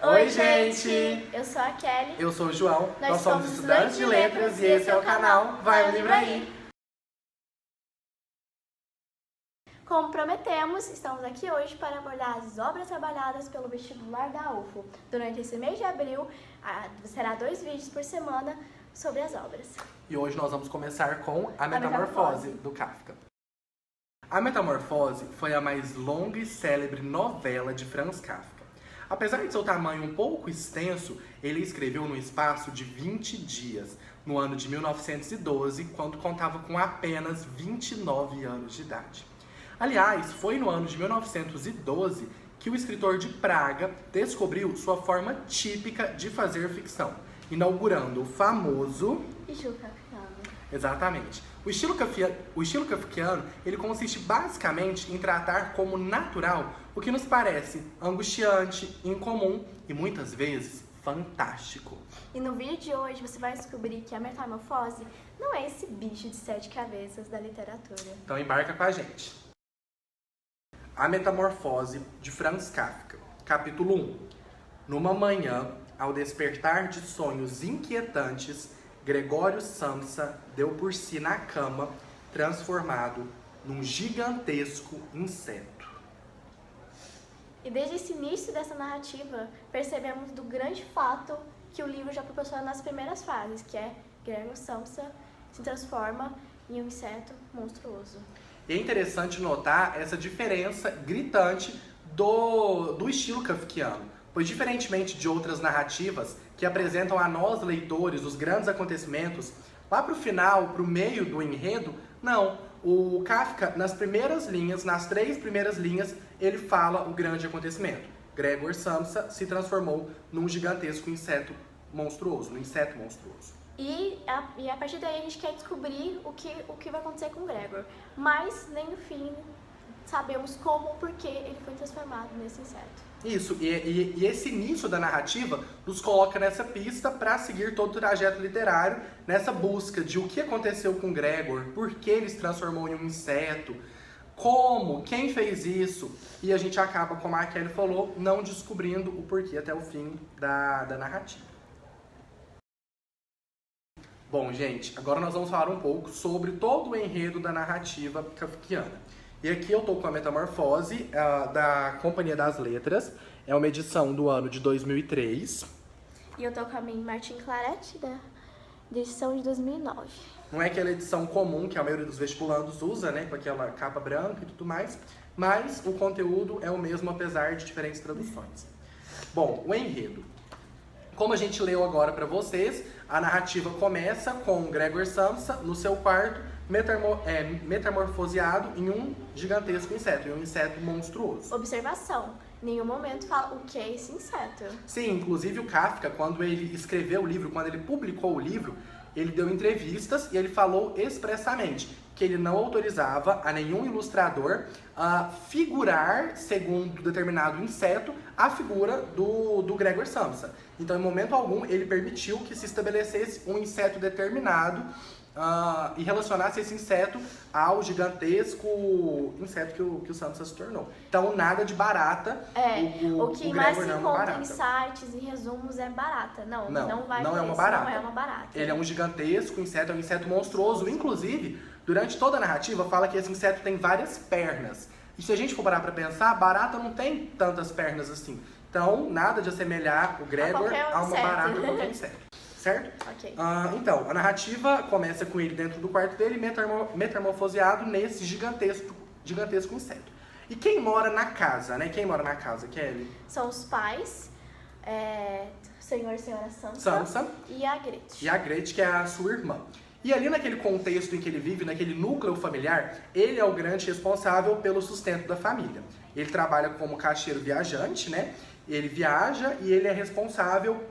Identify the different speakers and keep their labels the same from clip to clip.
Speaker 1: Oi, gente!
Speaker 2: Eu sou a Kelly.
Speaker 1: Eu sou o João.
Speaker 2: Nós
Speaker 1: somos estudantes de letras e esse é o canal Vai o Livro Aí.
Speaker 2: Como prometemos, estamos aqui hoje para abordar as obras trabalhadas pelo vestibular da UFO. Durante esse mês de abril, será 2 vídeos por semana sobre as obras.
Speaker 1: E hoje nós vamos começar com A Metamorfose, do Kafka. A Metamorfose foi a mais longa e célebre novela de Franz Kafka. Apesar de seu tamanho um pouco extenso, ele escreveu no espaço de 20 dias, no ano de 1912, quando contava com apenas 29 anos de idade. Aliás, foi no ano de 1912 que o escritor de Praga descobriu sua forma típica de fazer ficção, inaugurando o famoso
Speaker 2: estilo kafkiano.
Speaker 1: Exatamente. O estilo kafkiano, ele consiste basicamente em tratar como natural o que nos parece angustiante, incomum e muitas vezes fantástico.
Speaker 2: E no vídeo de hoje você vai descobrir que a metamorfose não é esse bicho de 7 cabeças da literatura.
Speaker 1: Então embarca com a gente. A Metamorfose, de Franz Kafka. Capítulo 1. Numa manhã, ao despertar de sonhos inquietantes, Gregório Samsa deu por si na cama, transformado num gigantesco inseto.
Speaker 2: E desde esse início dessa narrativa, percebemos do grande fato que o livro já proporciona nas primeiras fases, que é Gregório Samsa se transforma em um inseto monstruoso.
Speaker 1: E é interessante notar essa diferença gritante do estilo kafkiano, pois diferentemente de outras narrativas que apresentam a nós, leitores, os grandes acontecimentos, lá para o final, para o meio do enredo, não. O Kafka, nas primeiras linhas, nas 3 primeiras linhas, ele fala o grande acontecimento. Gregório Samsa se transformou num gigantesco inseto monstruoso, num inseto monstruoso.
Speaker 2: E a partir daí a gente quer descobrir o que vai acontecer com o Gregor. Mas nem no fim sabemos como ou por que ele foi transformado nesse inseto.
Speaker 1: Isso, e esse início da narrativa nos coloca nessa pista para seguir todo o trajeto literário, nessa busca de o que aconteceu com Gregor, por que ele se transformou em um inseto, como, quem fez isso, e a gente acaba, como a Kelly falou, não descobrindo o porquê até o fim da narrativa. Bom, gente, agora nós vamos falar um pouco sobre todo o enredo da narrativa kafkiana. E aqui eu tô com a Metamorfose, da Companhia das Letras. É uma edição do ano de 2003.
Speaker 2: E eu tô com a minha Martin Claret, da edição de 2009.
Speaker 1: Não é aquela edição comum que a maioria dos vestibulandos usa, né? Com aquela capa branca e tudo mais. Mas o conteúdo é o mesmo, apesar de diferentes traduções. Bom, o enredo. Como a gente leu agora para vocês, a narrativa começa com Gregório Samsa no seu quarto, metamorfoseado em um gigantesco inseto, em um inseto monstruoso.
Speaker 2: Observação, em nenhum momento fala o que é esse inseto.
Speaker 1: Sim, inclusive o Kafka, quando ele escreveu o livro, quando ele publicou o livro, ele deu entrevistas e ele falou expressamente que ele não autorizava a nenhum ilustrador a figurar, segundo determinado inseto, a figura do Gregório Samsa. Então, em momento algum, ele permitiu que se estabelecesse um inseto determinado e relacionasse esse inseto ao gigantesco inseto que o Samsa se tornou. Então, nada de barata.
Speaker 2: O que mais se encontra em sites e resumos é barata. Não é uma barata.
Speaker 1: Ele é um gigantesco inseto, é um inseto monstruoso. Inclusive, durante toda a narrativa, fala que esse inseto tem várias pernas. E se a gente for parar pra pensar, barata não tem tantas pernas assim. Então, nada de assemelhar o Gregor a uma barata ou qualquer inseto. Certo?
Speaker 2: Ok.
Speaker 1: Então, a narrativa começa com ele dentro do quarto dele, metamorfoseado nesse gigantesco inseto. E quem mora na casa, né? Quem mora na casa, Kelly?
Speaker 2: São os pais, senhor e senhora
Speaker 1: Samsa
Speaker 2: e a Gretchen.
Speaker 1: E a Gretchen, que é a sua irmã. E ali naquele contexto em que ele vive, naquele núcleo familiar, ele é o grande responsável pelo sustento da família. Ele trabalha como caixeiro viajante, né? Ele viaja e ele é responsável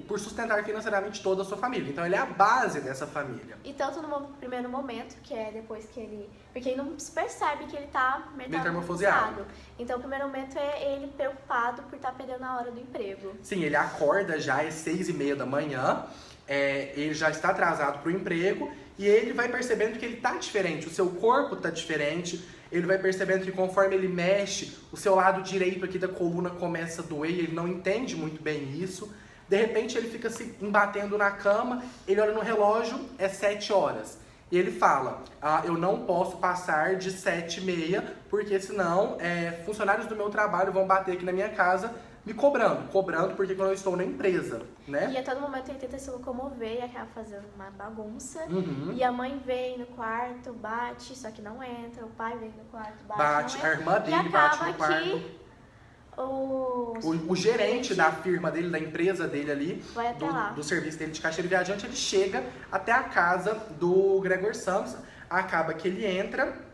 Speaker 1: por sustentar financeiramente toda a sua família. Então ele é a base dessa família.
Speaker 2: E tanto no primeiro momento, que é depois que ele... Porque ele não se percebe que ele tá metamorfoseado. Então o primeiro momento é ele preocupado por estar perdendo a hora do emprego.
Speaker 1: Sim, ele acorda já às 6h30 da manhã, ele já está atrasado para o emprego e ele vai percebendo que ele tá diferente, o seu corpo tá diferente, Ele vai percebendo que conforme ele mexe, o seu lado direito aqui da coluna começa a doer, ele não entende muito bem isso. De repente ele fica se embatendo na cama, ele olha no relógio, é 7 horas. E ele fala, eu não posso passar de 7h30, porque senão funcionários do meu trabalho vão bater aqui na minha casa me cobrando porque quando eu estou na empresa, né?
Speaker 2: E a todo momento ele tenta se locomover e acaba fazendo uma bagunça. E a mãe vem no quarto, bate, só que não entra. O pai vem no quarto, bate, não entra.
Speaker 1: A irmã dele bate no quarto.
Speaker 2: Que
Speaker 1: o gerente da firma dele, da empresa dele ali,
Speaker 2: vai até lá.
Speaker 1: Do serviço dele de caixeiro viajante, ele chega até a casa do Gregor Samsa, acaba que ele entra.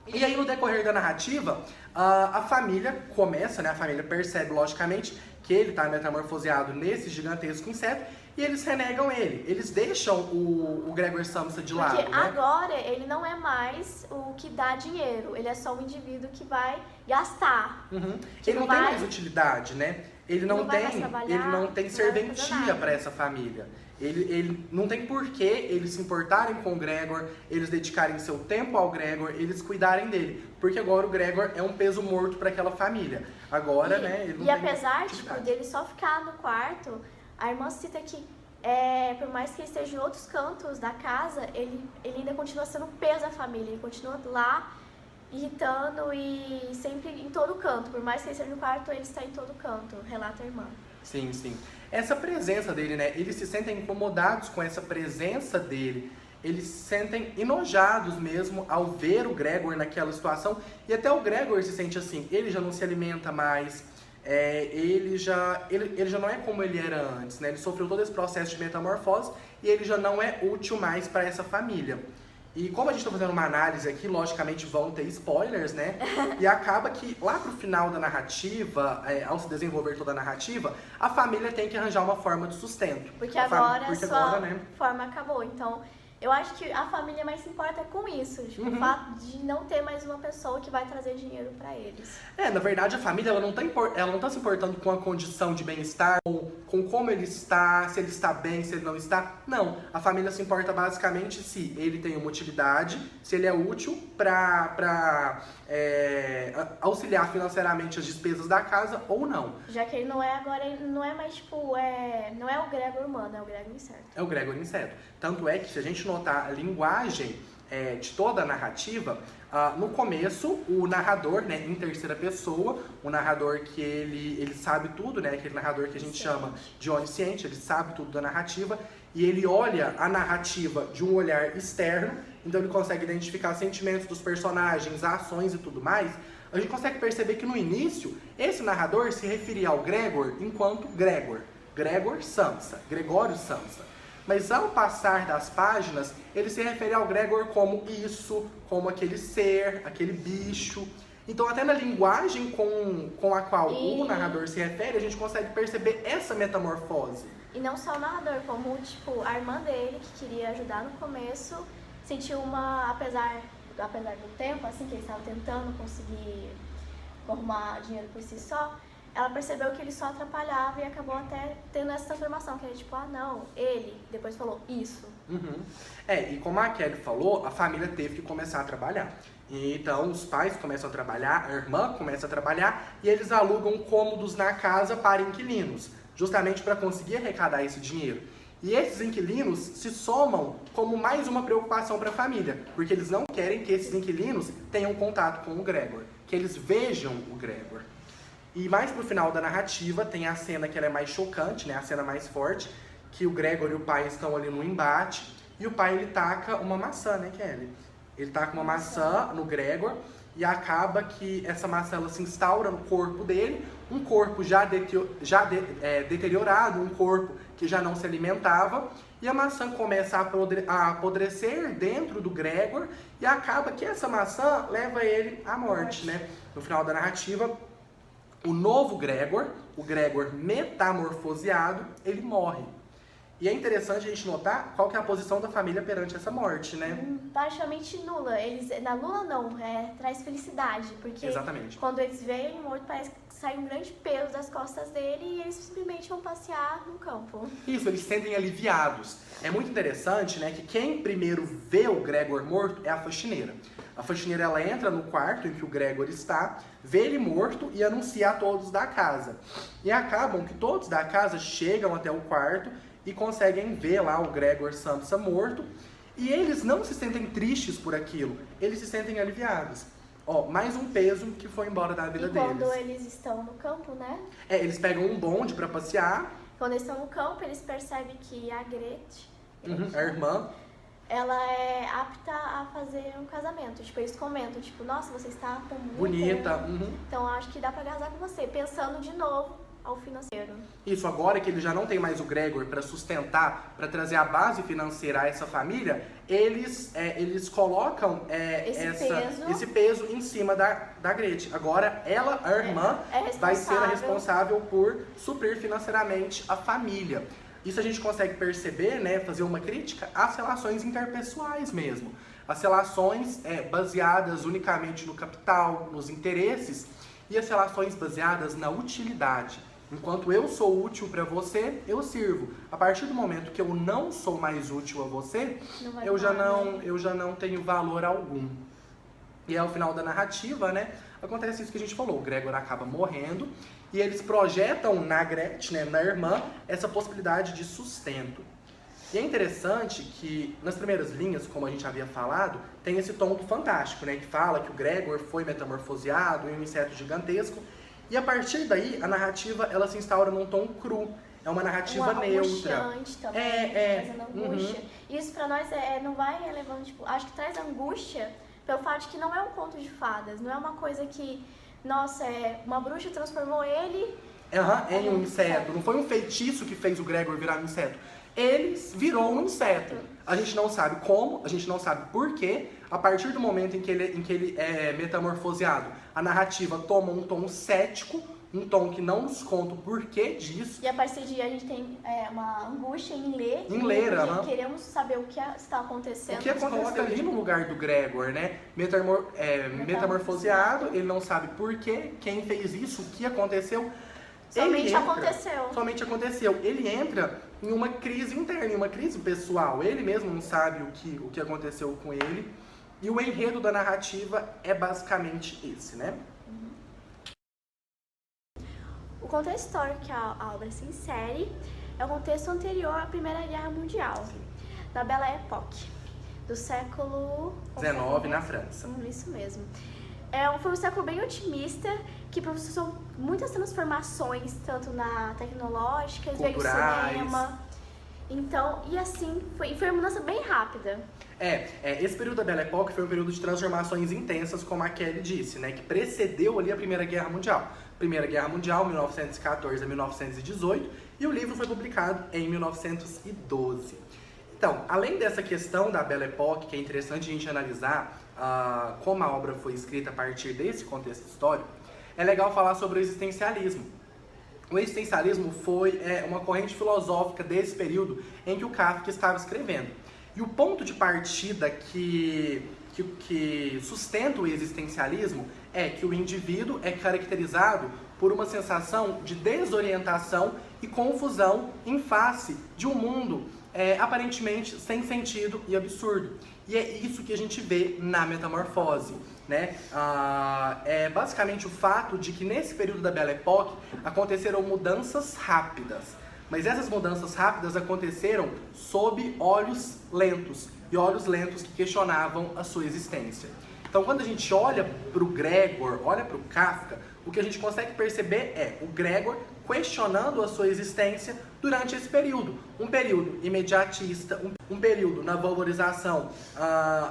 Speaker 1: E aí, no decorrer da narrativa, a família começa, né? A família percebe, logicamente, que ele está metamorfoseado nesse gigantesco inseto e eles renegam ele. Eles deixam o Gregor Samsa de lado,
Speaker 2: Porque
Speaker 1: né?
Speaker 2: agora ele não é mais o que dá dinheiro, ele é só um indivíduo que vai gastar.
Speaker 1: Ele não tem mais utilidade, né? Ele não tem serventia para essa família. Ele não tem porquê eles se importarem com o Gregor, eles dedicarem seu tempo ao Gregor, eles cuidarem dele. Porque agora o Gregor é um peso morto para aquela família. Agora, né, ele não tem
Speaker 2: apesar dele só ficar no quarto, a irmã cita que por mais que ele esteja em outros cantos da casa, ele ainda continua sendo um peso da família, ele continua lá irritando e sempre em todo canto. Por mais que ele esteja no quarto, ele está em todo canto, relata a irmã.
Speaker 1: Sim, sim. Essa presença dele, né? Eles se sentem incomodados com essa presença dele. Eles se sentem enojados mesmo ao ver o Gregor naquela situação. E até o Gregor se sente assim. Ele já não se alimenta mais. Ele já não é como ele era antes, né? Ele sofreu todo esse processo de metamorfose e ele já não é útil mais para essa família. E como a gente está fazendo uma análise aqui, logicamente vão ter spoilers, né? E acaba que lá pro final da narrativa, ao se desenvolver toda a narrativa, a família tem que arranjar uma forma de sustento.
Speaker 2: Porque agora a sua forma acabou. Então, eu acho que a família mais se importa com isso. Tipo, o fato de não ter mais uma pessoa que vai trazer dinheiro para eles.
Speaker 1: Na verdade, a família ela não tá se importando com a condição de bem-estar, com como ele está, se ele está bem, se ele não está. Não, a família se importa basicamente se ele tem uma utilidade, se ele é útil para auxiliar financeiramente as despesas da casa ou não.
Speaker 2: Já que ele não é agora, ele não é mais tipo, não é o Gregor humano, é o Gregor inseto.
Speaker 1: É o Gregor inseto. Tanto é que se a gente notar a linguagem de toda a narrativa, no começo, o narrador, né, em terceira pessoa, o narrador que ele sabe tudo, né, aquele narrador que a gente chama de onisciente, ele sabe tudo da narrativa, e ele olha a narrativa de um olhar externo, então ele consegue identificar sentimentos dos personagens, ações e tudo mais. A gente consegue perceber que no início, esse narrador se referia ao Gregor enquanto Gregor Samsa, Gregório Samsa. Mas ao passar das páginas, ele se refere ao Gregor como isso, como aquele ser, aquele bicho. Então até na linguagem com a qual o narrador se refere, a gente consegue perceber essa metamorfose.
Speaker 2: E não só o narrador, como tipo, a irmã dele, que queria ajudar no começo, sentiu apesar do tempo, assim, que ele estava tentando conseguir arrumar dinheiro por si só, ela percebeu que ele só atrapalhava e acabou até tendo essa transformação, que é tipo, não, ele, depois falou isso.
Speaker 1: E como a Kelly falou, a família teve que começar a trabalhar. Então os pais começam a trabalhar, a irmã começa a trabalhar e eles alugam cômodos na casa para inquilinos, justamente para conseguir arrecadar esse dinheiro. E esses inquilinos se somam como mais uma preocupação para a família, porque eles não querem que esses inquilinos tenham contato com o Gregor, que eles vejam o Gregor. E mais pro final da narrativa tem a cena que ela é mais chocante, né? A cena mais forte, que o Gregor e o pai estão ali no embate, e o pai ele taca uma maçã, né, Kelly? Ele taca uma maçã no Gregor e acaba que essa maçã ela se instaura no corpo dele, um corpo já deteriorado, um corpo que já não se alimentava, e a maçã começa a apodrecer dentro do Gregor e acaba que essa maçã leva ele à morte, né? No final da narrativa, o novo Gregor, o Gregor metamorfoseado, ele morre. E é interessante a gente notar qual que é a posição da família perante essa morte, né?
Speaker 2: Praticamente nula. Na nula não, traz felicidade. Porque
Speaker 1: exatamente.
Speaker 2: Quando eles veem ele morto, parece que sai um grande peso das costas dele e eles simplesmente vão passear no campo.
Speaker 1: Isso, eles se sentem aliviados. É muito interessante, né, que quem primeiro vê o Gregor morto é a faxineira. A faxineira, ela entra no quarto em que o Gregor está, vê ele morto e anuncia a todos da casa. E acabam que todos da casa chegam até o quarto e conseguem ver lá o Gregor Samsa morto. E eles não se sentem tristes por aquilo, eles se sentem aliviados. Ó, mais um peso que foi embora da vida deles.
Speaker 2: E quando eles estão no campo, né?
Speaker 1: Eles pegam um bonde pra passear.
Speaker 2: Quando eles estão no campo, eles percebem que a Grete,
Speaker 1: A irmã,
Speaker 2: ela é apta a fazer um casamento. Tipo, eles comentam, tipo, nossa, você está tão
Speaker 1: bonita.
Speaker 2: Então acho que dá pra casar com você. Pensando de novo ao financeiro.
Speaker 1: Isso, agora que ele já não tem mais o Gregor para sustentar, para trazer a base financeira a essa família, eles colocam esse peso em cima da Grete. Agora ela, a irmã, vai ser a responsável por suprir financeiramente a família. Isso a gente consegue perceber, né, fazer uma crítica às relações interpessoais mesmo. As relações baseadas unicamente no capital, nos interesses, e as relações baseadas na utilidade. Enquanto eu sou útil para você, eu sirvo. A partir do momento que eu não sou mais útil a você, eu já não tenho valor algum. E ao final da narrativa, né, acontece isso que a gente falou. O Gregor acaba morrendo e eles projetam na Gretchen, né, na irmã, essa possibilidade de sustento. E é interessante que nas primeiras linhas, como a gente havia falado, tem esse tom do fantástico, né, que fala que o Gregor foi metamorfoseado em um inseto gigantesco. E a partir daí, a narrativa ela se instaura num tom cru. É uma narrativa neutra.
Speaker 2: Também, trazendo angústia. Isso pra nós não vai levando, tipo, acho que traz angústia pelo fato de que não é um conto de fadas, não é uma coisa que, nossa, uma bruxa transformou ele
Speaker 1: em um inseto. Não foi um feitiço que fez o Gregor virar um inseto. Ele virou um inseto. A gente não sabe como, a gente não sabe por quê. A partir do momento em que ele é metamorfoseado, a narrativa toma um tom cético, um tom que não nos conta o porquê disso.
Speaker 2: E a partir de a gente tem uma angústia em ler. Queremos saber o que está acontecendo.
Speaker 1: O que acontece ali no lugar do Gregor, né? Metamorfoseado, ele não sabe por quê, quem fez isso, o que aconteceu. Somente aconteceu. Ele entra em uma crise interna, em uma crise pessoal. Ele mesmo não sabe o que aconteceu com ele. E o enredo da narrativa é basicamente esse, né?
Speaker 2: O contexto histórico que a obra se insere é o contexto anterior à Primeira Guerra Mundial, da Belle Époque, do século
Speaker 1: XIX na França.
Speaker 2: Isso mesmo. Foi um século bem otimista, que processou muitas transformações, tanto na tecnológica, veio o cinema. Então, e assim, foi uma mudança bem rápida.
Speaker 1: Esse período da Belle Époque foi um período de transformações intensas, como a Kelly disse, né, que precedeu ali a Primeira Guerra Mundial. Primeira Guerra Mundial, 1914 a 1918, e o livro foi publicado em 1912. Então, além dessa questão da Belle Époque, que é interessante a gente analisar como a obra foi escrita a partir desse contexto histórico, é legal falar sobre o existencialismo. O existencialismo foi uma corrente filosófica desse período em que o Kafka estava escrevendo. E o ponto de partida que sustenta o existencialismo é que o indivíduo é caracterizado por uma sensação de desorientação e confusão em face de um mundo aparentemente sem sentido e absurdo. E é isso que a gente vê na Metamorfose, né? É basicamente o fato de que nesse período da Belle Époque aconteceram mudanças rápidas. Mas essas mudanças rápidas aconteceram sob olhos lentos, e olhos lentos que questionavam a sua existência. Então, quando a gente olha para o Gregor, olha para o Kafka, o que a gente consegue perceber é o Gregor questionando a sua existência durante esse período. Um período imediatista, um período na valorização,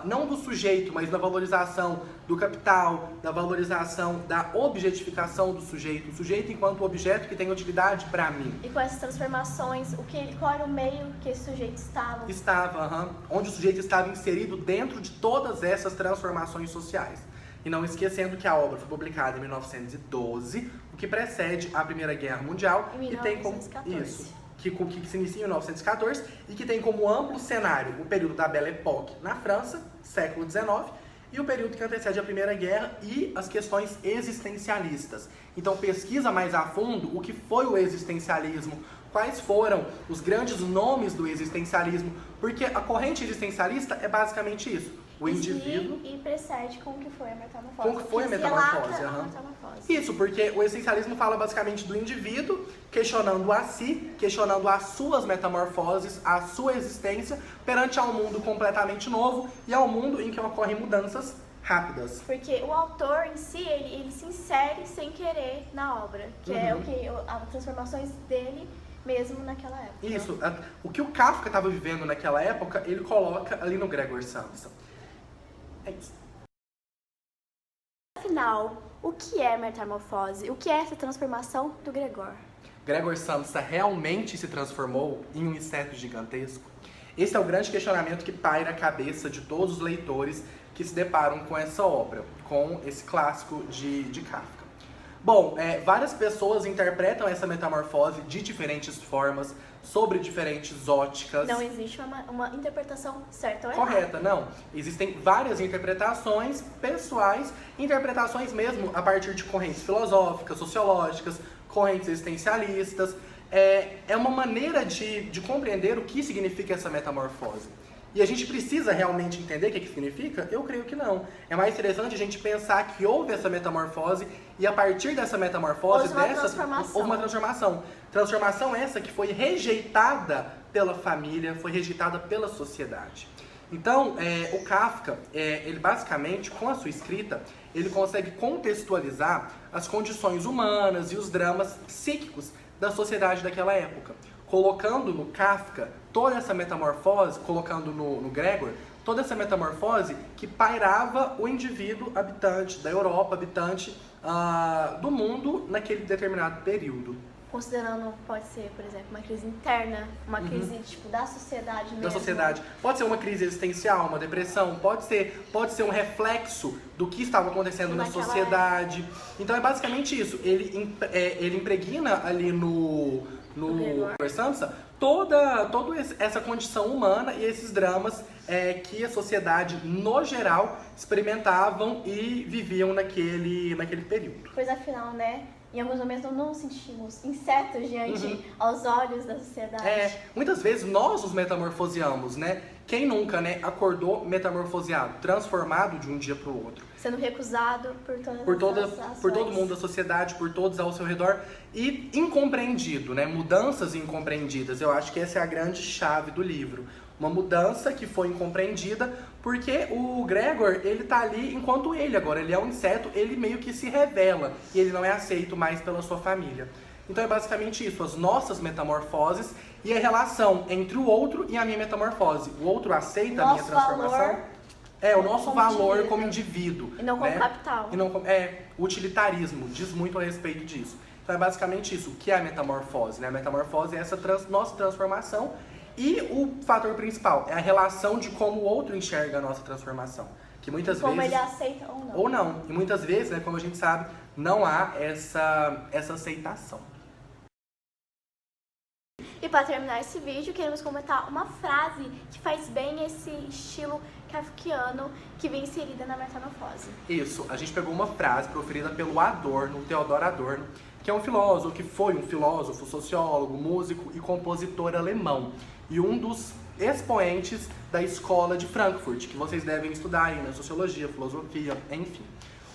Speaker 1: não do sujeito, mas na valorização do capital, da valorização da objetificação do sujeito, o sujeito enquanto objeto que tem utilidade para mim.
Speaker 2: E com essas transformações, qual era o meio que esse sujeito estava?
Speaker 1: Onde o sujeito estava inserido dentro de todas essas transformações sociais. E não esquecendo que a obra foi publicada em 1912, o que precede a Primeira Guerra Mundial.
Speaker 2: Em 1914.
Speaker 1: Que se inicia em 1914 e que tem como amplo cenário o período da Belle Époque na França, século XIX, e o período que antecede a Primeira Guerra e as questões existencialistas. Então pesquisa mais a fundo o que foi o existencialismo, quais foram os grandes nomes do existencialismo, porque a corrente existencialista é basicamente isso. o indivíduo...
Speaker 2: E precede com o que foi a metamorfose.
Speaker 1: Com o que foi a metamorfose,
Speaker 2: a metamorfose.
Speaker 1: Isso, porque o essencialismo fala basicamente do indivíduo questionando a si, questionando as suas metamorfoses, a sua existência perante ao mundo completamente novo e ao mundo em que ocorrem mudanças rápidas.
Speaker 2: Porque o autor em si, ele se insere sem querer na obra, que é o que as transformações dele mesmo naquela época.
Speaker 1: Isso, o que o Kafka estava vivendo naquela época, ele coloca ali no Gregor Samsa. É isso.
Speaker 2: Afinal, o que é metamorfose? O que é essa transformação do Gregor?
Speaker 1: Gregor Samsa realmente se transformou em um inseto gigantesco? Esse é o grande questionamento que paira a cabeça de todos os leitores que se deparam com essa obra, com esse clássico de Kafka. Bom, várias pessoas interpretam essa metamorfose de diferentes formas, sobre diferentes óticas.
Speaker 2: Não existe uma interpretação certa ou errada.
Speaker 1: Correta, não. Existem várias interpretações pessoais, interpretações mesmo a partir de correntes filosóficas, sociológicas, correntes existencialistas. É uma maneira de compreender o que significa essa metamorfose. E a gente precisa realmente entender o que significa? Eu creio que não. É mais interessante a gente pensar que houve essa metamorfose e a partir dessa metamorfose, houve uma transformação. Transformação essa que foi rejeitada pela família, foi rejeitada pela sociedade. Então, o Kafka, ele basicamente, com a sua escrita, ele consegue contextualizar as condições humanas e os dramas psíquicos da sociedade daquela época, colocando no Kafka toda essa metamorfose, colocando no Gregor, toda essa metamorfose que pairava o indivíduo habitante da Europa, habitante do mundo naquele determinado período.
Speaker 2: Considerando, pode ser, por exemplo, uma crise interna, uma crise tipo da sociedade mesmo.
Speaker 1: Da sociedade. Pode ser uma crise existencial, uma depressão, pode ser um reflexo do que estava acontecendo na sociedade. Então é basicamente isso. Ele impregna ali no Gregor Samsa toda essa condição humana e esses dramas que a sociedade, no geral, experimentavam e viviam naquele período.
Speaker 2: Pois afinal, né? Em alguns momentos não nos sentimos insetos diante aos olhos da sociedade.
Speaker 1: Muitas vezes nós nos metamorfoseamos, né? Quem nunca, né, acordou metamorfoseado, transformado de um dia para o outro.
Speaker 2: Sendo recusado por
Speaker 1: todo mundo da sociedade, por todos ao seu redor. E incompreendido, né? Mudanças incompreendidas. Eu acho que essa é a grande chave do livro. Uma mudança que foi incompreendida, porque o Gregor, ele tá ali enquanto ele é um inseto, ele meio que se revela e ele não é aceito mais pela sua família. Então é basicamente isso, as nossas metamorfoses e a relação entre o outro e a minha metamorfose. O outro aceita a minha transformação. O nosso valor como indivíduo.
Speaker 2: E não como capital.
Speaker 1: E não o utilitarismo diz muito a respeito disso. Então é basicamente isso, o que é a metamorfose, né? A metamorfose é essa nossa transformação. E o fator principal é a relação de como o outro enxerga a nossa transformação. Que muitas vezes...
Speaker 2: Como ele aceita ou não.
Speaker 1: Ou não. E muitas vezes, né, como a gente sabe, não há essa aceitação.
Speaker 2: E para terminar esse vídeo, queremos comentar uma frase que faz bem esse estilo kafkiano que vem inserida na metamorfose.
Speaker 1: Isso. A gente pegou uma frase proferida pelo Adorno, Theodor Adorno, que é um filósofo, que foi um filósofo, sociólogo, músico e compositor alemão. E um dos expoentes da escola de Frankfurt, que vocês devem estudar aí na sociologia, filosofia, enfim.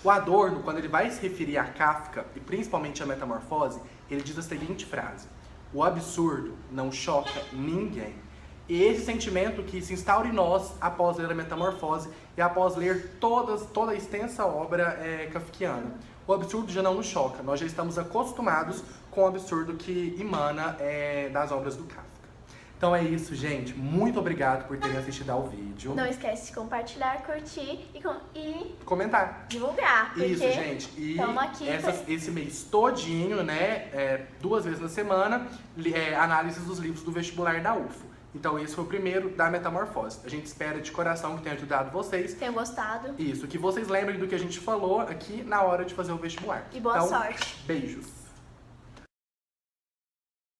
Speaker 1: O Adorno, quando ele vai se referir a Kafka, e principalmente a metamorfose, ele diz a seguinte frase: o absurdo não choca ninguém. E esse sentimento que se instaura em nós após ler a metamorfose e após ler toda a extensa obra kafkiana. O absurdo já não nos choca, nós já estamos acostumados com o absurdo que emana das obras do Kafka. Então é isso, gente. Muito obrigado por terem assistido ao vídeo.
Speaker 2: Não esquece de compartilhar, curtir e
Speaker 1: comentar.
Speaker 2: Divulgar.
Speaker 1: Isso, gente. E esse mês todinho, né, 2 vezes na semana, análises dos livros do vestibular da UFO. Então esse foi o primeiro da metamorfose. A gente espera de coração que tenha ajudado vocês.
Speaker 2: Tenham gostado.
Speaker 1: Isso, que vocês lembrem do que a gente falou aqui na hora de fazer o vestibular.
Speaker 2: E boa sorte.
Speaker 1: Beijos.